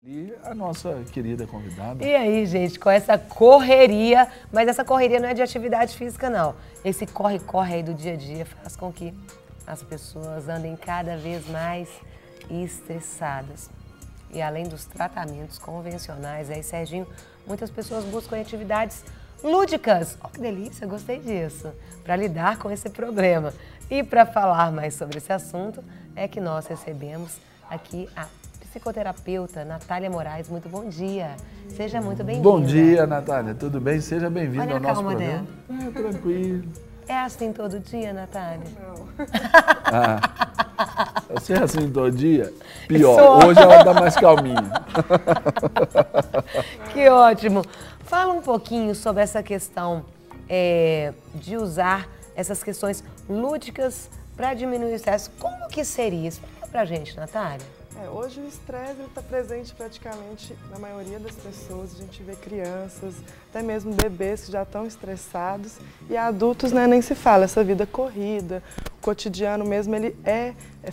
E a nossa querida convidada. E aí, gente, com essa correria, mas essa correria não é de atividade física, não. Esse corre-corre aí do dia a dia faz com que as pessoas andem cada vez mais estressadas. E além dos tratamentos convencionais, aí, Serginho, muitas pessoas buscam atividades lúdicas. Oh, que delícia, gostei disso. Para lidar com esse problema. E para falar mais sobre esse assunto, é que nós recebemos aqui a psicoterapeuta Natália Moraes. Muito bom dia. Seja muito bem-vinda. Bom dia, Natália. Tudo bem? Seja bem-vinda ao nosso programa. Dela. Tranquilo. É assim todo dia, Natália? Não. Você é assim todo dia? Pior. Hoje ela tá mais calminha. Que ótimo. Fala um pouquinho sobre essa questão de usar essas questões lúdicas para diminuir o estresse. Como que seria? Explica pra gente, Natália. Hoje o estresse está presente praticamente na maioria das pessoas. A gente vê crianças, até mesmo bebês que já estão estressados e adultos, né, nem se fala. Essa vida corrida, o cotidiano mesmo, ele é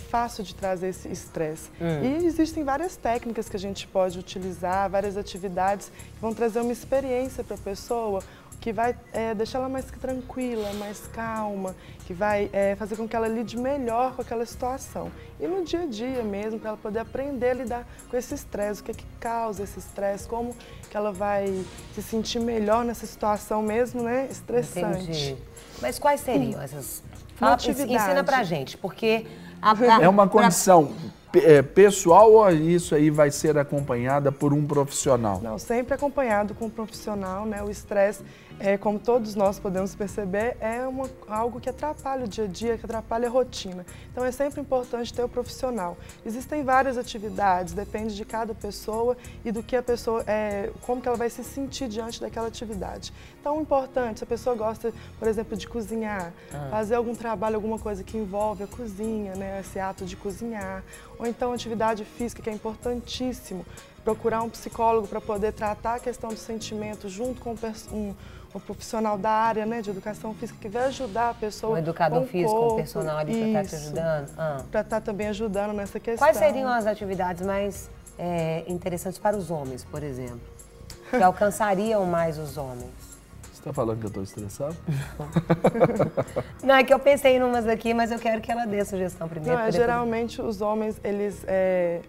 fácil de trazer esse estresse. E existem várias técnicas que a gente pode utilizar, várias atividades que vão trazer uma experiência para a pessoa, que vai deixar ela mais tranquila, mais calma, que vai fazer com que ela lide melhor com aquela situação. E no dia a dia mesmo, para ela poder aprender a lidar com esse estresse, o que é que causa esse estresse, como que ela vai se sentir melhor nessa situação mesmo, né, estressante. Entendi. Mas quais seriam essas? Ensina pra gente, porque... É uma condição pessoal ou isso aí vai ser acompanhada por um profissional? Não, sempre acompanhado com um profissional, né? O estresse, como todos nós podemos perceber, é algo que atrapalha o dia a dia, que atrapalha a rotina. Então é sempre importante ter o profissional. Existem várias atividades, depende de cada pessoa e do que a pessoa, como que ela vai se sentir diante daquela atividade. Então, o importante, se a pessoa gosta, por exemplo, de cozinhar, fazer algum trabalho, alguma coisa que envolve a cozinha, né? Esse ato de cozinhar, ou então atividade física, que é importantíssimo, procurar um psicólogo para poder tratar a questão do sentimento junto com um profissional da área, né, de educação física, que vai ajudar a pessoa. Um educador físico, um personal ali para estar te ajudando? Para estar também ajudando nessa questão. Quais seriam as atividades mais interessantes para os homens, por exemplo? Que alcançariam mais os homens? Você está falando que eu estou estressado? Não, é que eu pensei em umas aqui, mas eu quero que ela dê a sugestão primeiro. Não, geralmente os homens, eles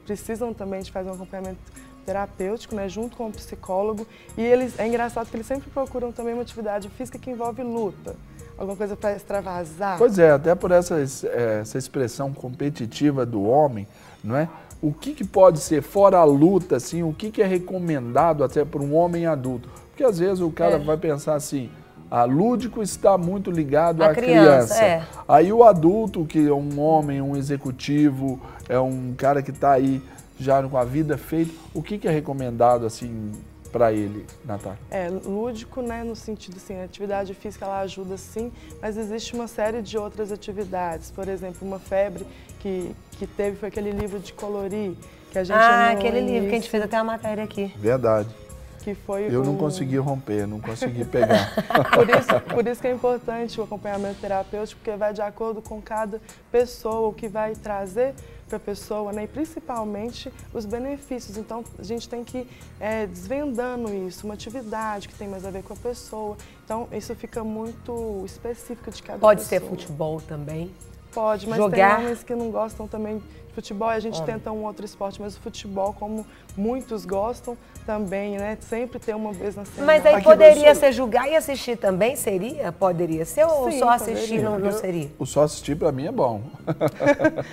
precisam também de fazer um acompanhamento terapêutico, né, junto com o psicólogo. E é engraçado que eles sempre procuram também uma atividade física que envolve luta. Alguma coisa para extravasar. Pois é, até por essa expressão competitiva do homem, não é? O que pode ser, fora a luta, assim, o que é recomendado até para um homem adulto? Porque às vezes o cara vai pensar assim, lúdico está muito ligado à criança. Aí o adulto, que é um homem, um executivo, é um cara que está aí já com a vida feita, o que é recomendado assim para ele, Natália? Lúdico, né, no sentido assim, a atividade física ela ajuda sim, mas existe uma série de outras atividades. Por exemplo, uma febre que teve foi aquele livro de colorir, que a gente aquele livro que a gente fez até uma matéria aqui. Verdade. Que foi eu não consegui romper, não consegui pegar. Por isso que é importante o acompanhamento terapêutico, porque vai de acordo com cada pessoa, o que vai trazer para a pessoa, né? E principalmente os benefícios. Então, a gente tem que ir desvendando isso, uma atividade que tem mais a ver com a pessoa. Então, isso fica muito específico de cada pessoa. Pode ser futebol também? Pode, mas tem homens que não gostam também de futebol, a gente tenta um outro esporte, mas o futebol, como muitos gostam também, né? Sempre ter uma vez na semana. Mas aí poderia ser julgar e assistir também, seria? Poderia ser ou Sim, só assistir não seria? O só assistir para mim é bom.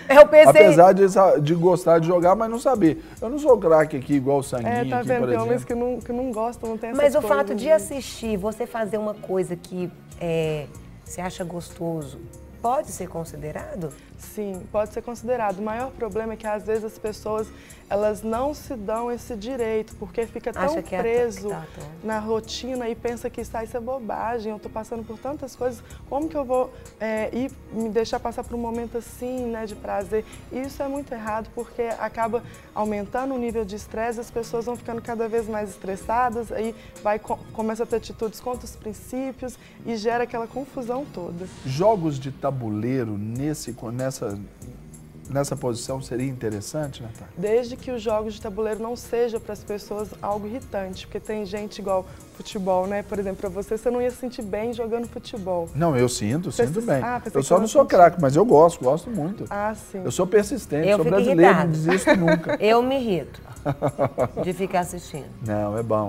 Eu pensei... Apesar de gostar de jogar, mas não saber. Eu não sou craque aqui igual o Sanguinho tá aqui, vendo? por Tem exemplo. homens que não gostam, não tem essa Mas o fato de assistir, você fazer uma coisa que você acha gostoso, pode ser considerado? Sim, pode ser considerado. O maior problema é que às vezes as pessoas elas não se dão esse direito, porque fica tão preso na rotina e pensa que isso é bobagem, eu estou passando por tantas coisas, como que eu vou ir me deixar passar por um momento assim, né, de prazer? E isso é muito errado, porque acaba aumentando o nível de estresse, as pessoas vão ficando cada vez mais estressadas, aí começa a ter atitudes contra os princípios e gera aquela confusão toda. Jogos de tabuleiro nessa posição seria interessante, Natália? Desde que os jogos de tabuleiro não sejam para as pessoas algo irritante, porque tem gente igual futebol, né? Por exemplo, para você não ia se sentir bem jogando futebol. Não, eu sinto bem. Eu só não sou sentir. craque, mas eu gosto muito. Ah, sim. Eu sou persistente, Eu sou fico brasileiro, irritada. não desisto nunca. Eu me irrito de ficar assistindo. Não, é bom.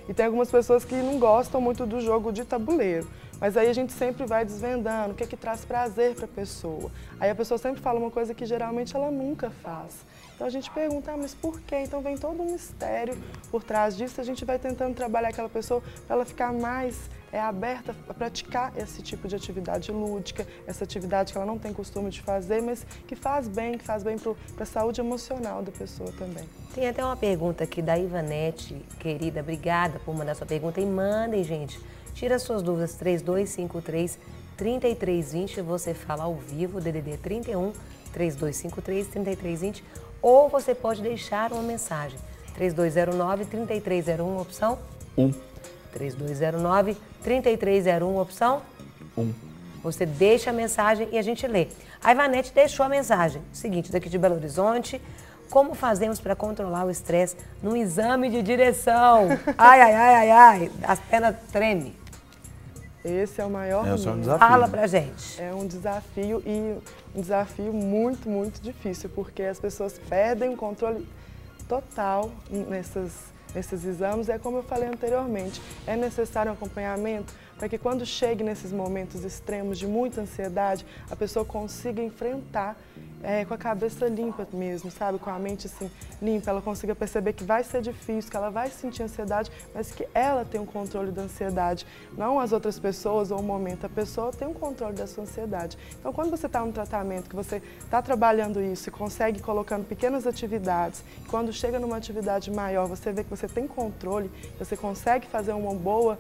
E tem algumas pessoas que não gostam muito do jogo de tabuleiro. Mas aí a gente sempre vai desvendando o que é que traz prazer para a pessoa. Aí a pessoa sempre fala uma coisa que geralmente ela nunca faz. Então a gente pergunta, mas por quê? Então vem todo um mistério por trás disso. A gente vai tentando trabalhar aquela pessoa para ela ficar mais aberta a praticar esse tipo de atividade lúdica, essa atividade que ela não tem costume de fazer, mas que faz bem para a saúde emocional da pessoa também. Tem até uma pergunta aqui da Ivanete, querida, obrigada por mandar sua pergunta. E mandem, gente, tira suas dúvidas, 3253-3320, você fala ao vivo, DDD 31, 3253-3320, ou você pode deixar uma mensagem, 3209-3301, opção 1. 3209-3301, opção 1. Você deixa a mensagem e a gente lê. A Ivanete deixou a mensagem. Seguinte, daqui de Belo Horizonte, como fazemos para controlar o estresse no exame de direção? Ai, as pernas tremem. Esse é o maior Esse é um medo. desafio. Fala pra gente. É um desafio e um desafio muito, muito difícil, porque as pessoas perdem o controle total nesses exames. É como eu falei anteriormente, é necessário um acompanhamento para que quando chegue nesses momentos extremos de muita ansiedade, a pessoa consiga enfrentar com a cabeça limpa mesmo, sabe? Com a mente assim, limpa, ela consiga perceber que vai ser difícil, que ela vai sentir ansiedade, mas que ela tem o controle da ansiedade, não as outras pessoas ou o momento. A pessoa tem o controle da sua ansiedade. Então, quando você está no tratamento, que você está trabalhando isso e consegue colocando pequenas atividades, quando chega numa atividade maior, você vê que você tem controle, você consegue fazer uma boa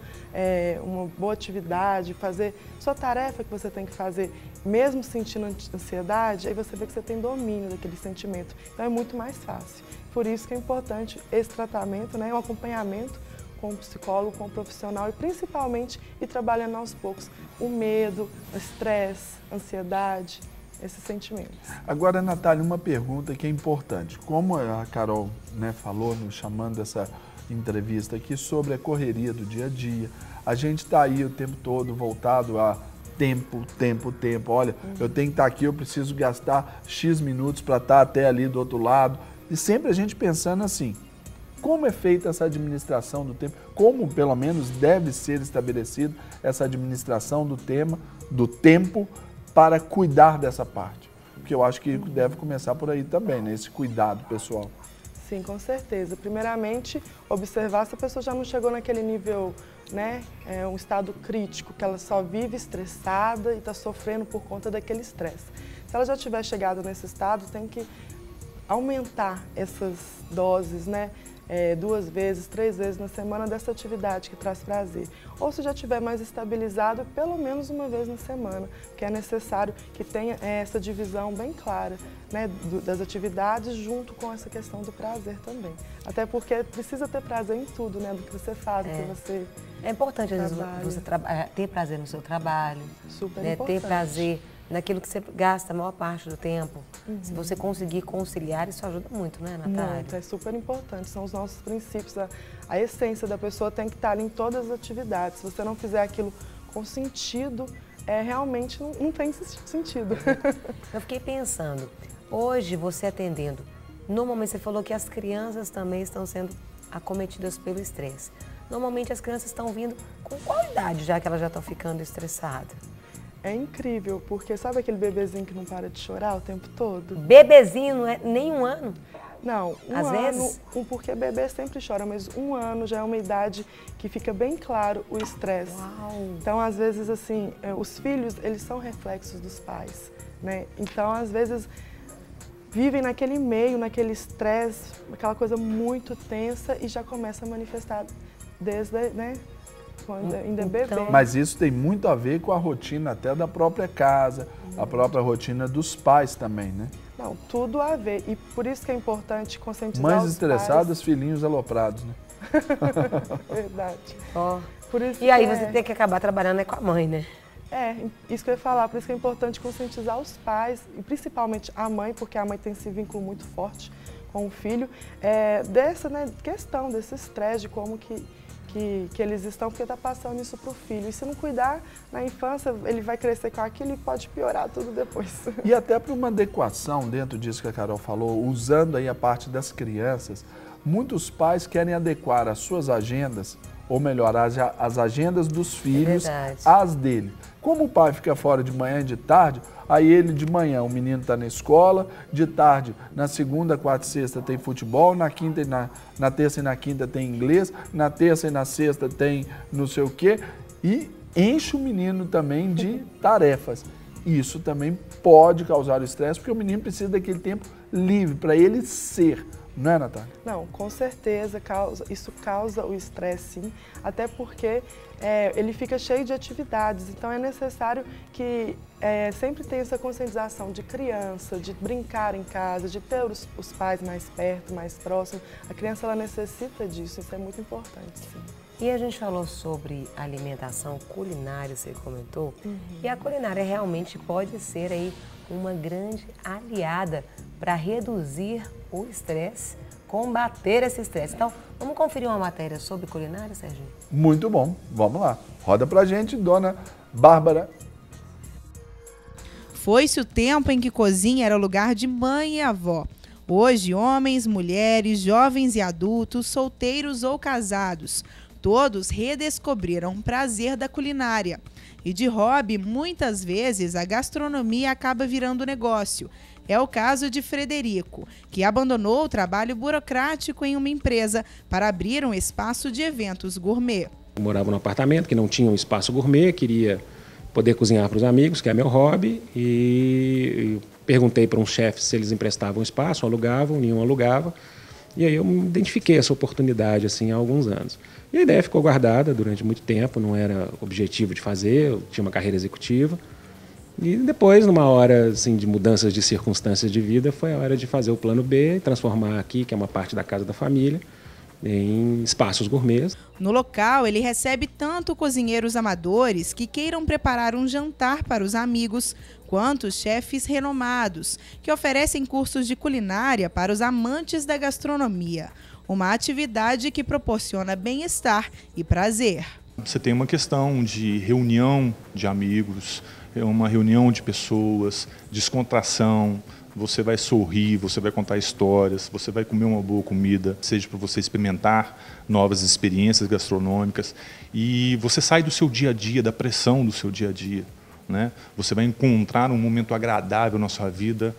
atividade, fazer sua tarefa que você tem que fazer, mesmo sentindo ansiedade, aí você vê que você tem domínio daquele sentimento. Então é muito mais fácil. Por isso que é importante esse tratamento, né, um acompanhamento com o psicólogo, com o profissional e principalmente ir trabalhando aos poucos o medo, o estresse, a ansiedade, esses sentimentos. Agora, Natália, uma pergunta que é importante. Como a Carol, né, falou, nos chamando dessa entrevista aqui sobre a correria do dia a dia, a gente está aí o tempo todo voltado a tempo. Olha, eu tenho que estar aqui, eu preciso gastar X minutos para estar até ali do outro lado. E sempre a gente pensando assim, como é feita essa administração do tempo? Como, pelo menos, deve ser estabelecido essa administração do tempo para cuidar dessa parte? Porque eu acho que deve começar por aí também, né? Esse cuidado pessoal. Sim, com certeza. Primeiramente, observar se a pessoa já não chegou naquele nível, né, um estado crítico, que ela só vive estressada e está sofrendo por conta daquele estresse. Se ela já tiver chegado nesse estado, tem que aumentar essas doses, né, 2 vezes, 3 vezes na semana dessa atividade que traz prazer. Ou se já estiver mais estabilizado, pelo menos 1 vez na semana, que é necessário que tenha essa divisão bem clara, né, das atividades junto com essa questão do prazer também. Até porque precisa ter prazer em tudo, né, do que você faz, do que você É importante, às vezes, você ter prazer no seu trabalho, Super né, importante. ter prazer naquilo que você gasta a maior parte do tempo. Se você conseguir conciliar, isso ajuda muito, né, Natália? Muito, é super importante. São os nossos princípios. A essência da pessoa tem que estar ali em todas as atividades. Se você não fizer aquilo com sentido, realmente não tem sentido. Eu fiquei pensando, hoje você atendendo, normalmente você falou que as crianças também estão sendo acometidas pelo estresse. Normalmente as crianças estão vindo com qual idade já que elas já estão ficando estressadas? É incrível, porque sabe aquele bebezinho que não para de chorar o tempo todo? Bebezinho não é nem 1 ano? Não, Às vezes? Porque bebê sempre chora, mas 1 ano já é uma idade que fica bem claro o estresse. Então, às vezes, assim, os filhos, eles são reflexos dos pais, né? Então, às vezes, vivem naquele meio, naquele estresse, aquela coisa muito tensa e já começa a manifestar desde, né? Quando ainda é bebê. Mas isso tem muito a ver com a rotina até da própria casa, a própria rotina dos pais também, né? Não, tudo a ver. E por isso que é importante conscientizar Mães os estressadas, filhinhos aloprados, né? Verdade. Ó. Por isso E aí que você tem que acabar trabalhando com a mãe, né? Isso que eu ia falar, por isso que é importante conscientizar os pais, e principalmente a mãe, porque a mãe tem esse vínculo muito forte com o filho, dessa questão, desse estresse, de como que eles estão, porque está passando isso para o filho. E se não cuidar na infância, ele vai crescer com aquilo e pode piorar tudo depois. E até para uma adequação dentro disso que a Carol falou, usando aí a parte das crianças, muitos pais querem adequar as suas agendas, ou melhor, as agendas dos filhos às dele. Como o pai fica fora de manhã e de tarde, aí ele de manhã, o menino está na escola, de tarde, na segunda, quarta e sexta tem futebol, na quinta na terça e na quinta tem inglês, na terça e na sexta tem não sei o quê, e enche o menino também de tarefas. Isso também pode causar o estresse, porque o menino precisa daquele tempo livre para ele ser. Não é, Natália? Não, com certeza isso causa o estresse, sim, até porque ele fica cheio de atividades, então é necessário que sempre tenha essa conscientização de criança, de brincar em casa, de ter os pais mais perto, mais próximos. A criança ela necessita disso, isso é muito importante, sim. E a gente falou sobre alimentação culinária, você comentou, e a culinária realmente pode ser aí uma grande aliada para reduzir o estresse, combater esse estresse. Então, vamos conferir uma matéria sobre culinária, Serginho? Muito bom, vamos lá. Roda pra gente, dona Bárbara. Foi-se o tempo em que cozinha era lugar de mãe e avó. Hoje, homens, mulheres, jovens e adultos, solteiros ou casados, todos redescobriram o prazer da culinária. E de hobby, muitas vezes, a gastronomia acaba virando negócio. É o caso de Frederico, que abandonou o trabalho burocrático em uma empresa para abrir um espaço de eventos gourmet. Eu morava num apartamento que não tinha um espaço gourmet, queria poder cozinhar para os amigos, que é meu hobby, e perguntei para um chefe se eles emprestavam espaço, alugavam, nenhum alugava. E aí eu me identifiquei essa oportunidade assim, há alguns anos. E a ideia ficou guardada durante muito tempo, não era objetivo de fazer, eu tinha uma carreira executiva. E depois, numa hora assim, de mudanças de circunstâncias de vida, foi a hora de fazer o plano B, transformar aqui, que é uma parte da casa da família, em espaços gourmets. No local, ele recebe tanto cozinheiros amadores que queiram preparar um jantar para os amigos, quanto chefes renomados, que oferecem cursos de culinária para os amantes da gastronomia. Uma atividade que proporciona bem-estar e prazer. Você tem uma questão de reunião de amigos, uma reunião de pessoas, descontração, você vai sorrir, você vai contar histórias, você vai comer uma boa comida, seja para você experimentar novas experiências gastronômicas, e você sai do seu dia a dia, da pressão do seu dia a dia, né? Você vai encontrar um momento agradável na sua vida,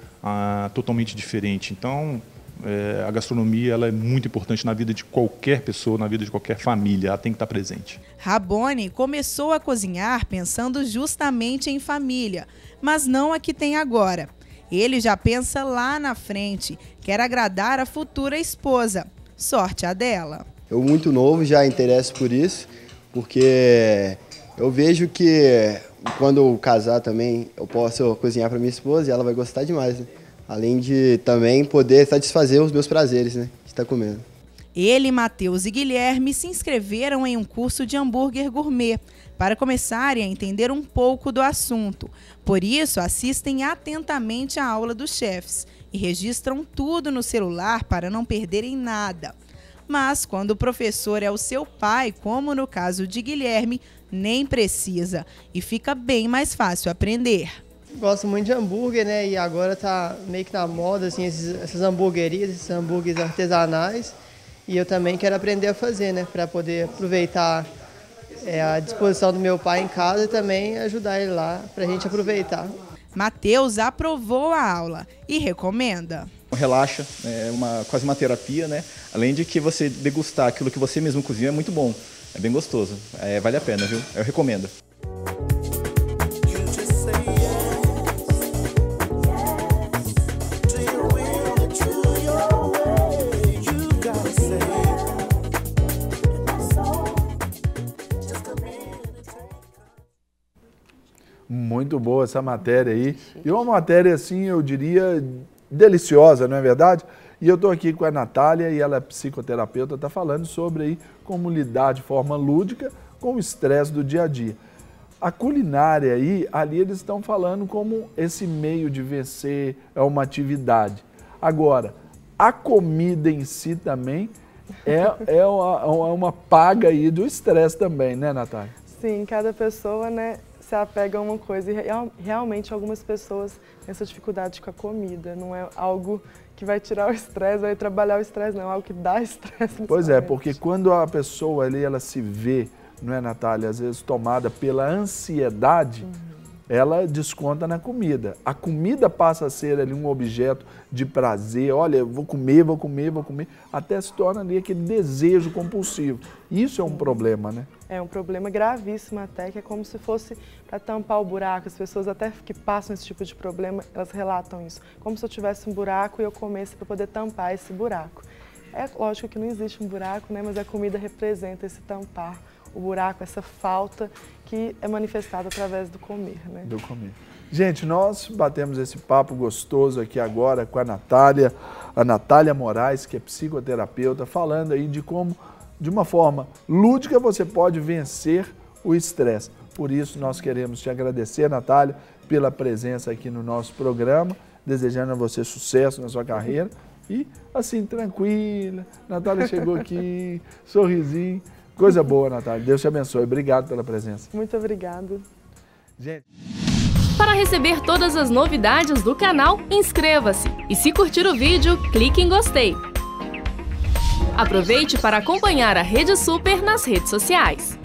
totalmente diferente. Então, a gastronomia ela é muito importante na vida de qualquer pessoa, na vida de qualquer família, ela tem que estar presente. Rabone começou a cozinhar pensando justamente em família, mas não a que tem agora. Ele já pensa lá na frente, quer agradar a futura esposa. Sorte a dela. Eu muito novo já interesso por isso, porque eu vejo que quando eu casar também eu posso cozinhar para minha esposa e ela vai gostar demais, né? Além de também poder satisfazer os meus prazeres, né, de estar comendo. Ele, Matheus e Guilherme se inscreveram em um curso de hambúrguer gourmet para começarem a entender um pouco do assunto. Por isso, assistem atentamente à aula dos chefs e registram tudo no celular para não perderem nada. Mas quando o professor é o seu pai, como no caso de Guilherme, nem precisa e fica bem mais fácil aprender. Gosto muito de hambúrguer, né? E agora tá meio que na moda, assim, essas hamburguerias, esses hambúrgueres artesanais. E eu também quero aprender a fazer, né? Para poder aproveitar a disposição do meu pai em casa e também ajudar ele lá, para a gente aproveitar. Matheus aprovou a aula e recomenda. Relaxa, é quase uma terapia, né? Além de que você degustar aquilo que você mesmo cozinha é muito bom, é bem gostoso, vale a pena, viu? Eu recomendo. Muito boa essa matéria aí. E uma matéria, assim, eu diria, deliciosa, não é verdade? E eu estou aqui com a Natália e ela é psicoterapeuta, está falando sobre aí como lidar de forma lúdica com o estresse do dia a dia. A culinária aí, ali eles estão falando como esse meio de vencer é uma atividade. Agora, a comida em si também é uma paga aí do estresse também, né, Natália? Sim, cada pessoa, né, se apega a uma coisa e realmente algumas pessoas têm essa dificuldade com a comida. Não é algo que vai tirar o estresse, vai trabalhar o estresse, não, é algo que dá estresse. Pois é, porque quando a pessoa ali, ela se vê, não é, Natália, às vezes tomada pela ansiedade, ela desconta na comida. A comida passa a ser ali um objeto de prazer, olha, vou comer, até se torna ali aquele desejo compulsivo. Isso é um problema, né? É um problema gravíssimo até, que é como se fosse para tampar o buraco. As pessoas até que passam esse tipo de problema, elas relatam isso. Como se eu tivesse um buraco e eu comesse para poder tampar esse buraco. É lógico que não existe um buraco, né? Mas a comida representa esse tampar o buraco, essa falta que é manifestada através do comer, né? Do comer. Gente, nós batemos esse papo gostoso aqui agora com a Natália Moraes, que é psicoterapeuta, falando aí de como, de uma forma lúdica, você pode vencer o estresse. Por isso, nós queremos te agradecer, Natália, pela presença aqui no nosso programa, desejando a você sucesso na sua carreira e, assim, tranquila. Natália chegou aqui, sorrisinho. Coisa boa, Natália. Deus te abençoe. Obrigado pela presença. Muito obrigada. Gente. Para receber todas as novidades do canal, inscreva-se. E se curtir o vídeo, clique em gostei. Aproveite para acompanhar a Rede Super nas redes sociais.